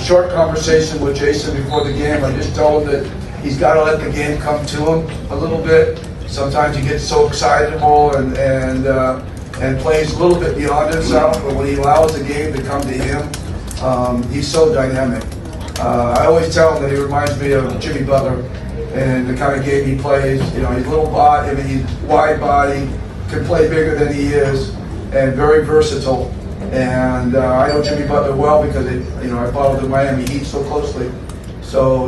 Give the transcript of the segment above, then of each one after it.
short conversation with Jason before the game. I just told him that he's got to let the game come to him a little bit. Sometimes he gets so excitable and plays a little bit beyond himself, but when he allows the game to come to him, he's so dynamic. I always tell him that he reminds me of Jimmy Butler and the kind of game he plays. You know, he's little body, I mean, he's wide body, can play bigger than he is, and very versatile. And I know Jimmy Butler well because I followed the Miami Heat so closely. So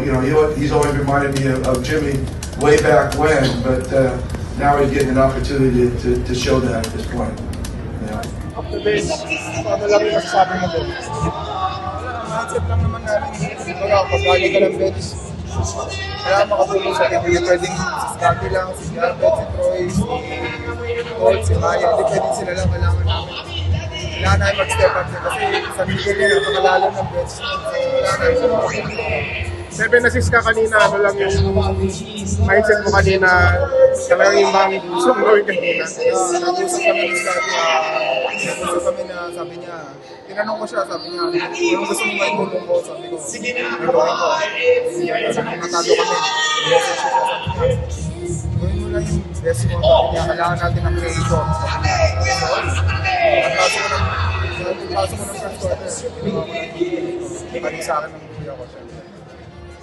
he's always reminded me of Jimmy way back when, but now he's getting an opportunity to show that at this point. Yeah. After this, ano lang yung masasabi mo doon? Mindset lang naman namin. Kumbaga, pag lagi ka ng bench, kailangan makatulong sa team. Hindi pwedeng si Scotty lang, si Garbett, si Troy, si Colt, si Maya. Hindi pwedeng sila lang kailangan namin. Kailangan namin mag-step up din. Kasi sa middle yan, napakalalim ng bench. So, kailangan namin sa mga 7 assists ka kanina, ano lang yung mindset mo kanina, talagang yung mga gusto mo gawin kanina. Nag-usap kami ni Scotty. Nag-usap kami na sabi niya, tinanong ko siya, sabi niya, kung gusto mo may tulong ko, sabi ko, gagawin ko. Sabi niya, natalo kami. Message siya, sabi niya, gawin mo lang yung best mo, sabi niya, kailangan natin ng creator. Pagkaso ko ng first quarter, balik sa akin ng kuya ko siya.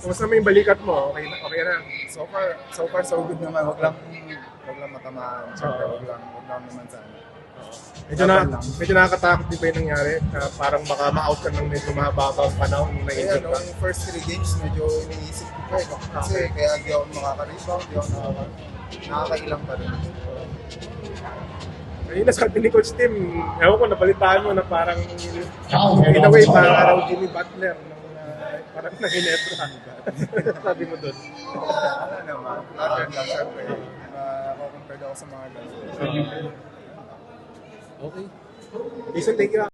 Kumusta naman yung balikat mo? Okay na? So far, so good naman. Wag lang matamaan. Siyempre, wag lang naman sana. Medyo nakakatakot din ba yung nangyari? Parang baka ma-out ka ng medyo mahaba ang panahon nung Kaya na-injure ka. nung first 3 games, medyo iniisip ko pa eh. Kasi kaya di ako makaka-rebound, di ako nakakailang pa rin. Ayun na sabi ni Coach Tim, ewan ko, napalitaan mo na parang in a way, parang araw Jimmy Butler parang nanginebra. Sabi mo doon. Wala naman. Lahat lang, siyempre. Makakompare ako sa mga ganun. Okay. Jason, thank you.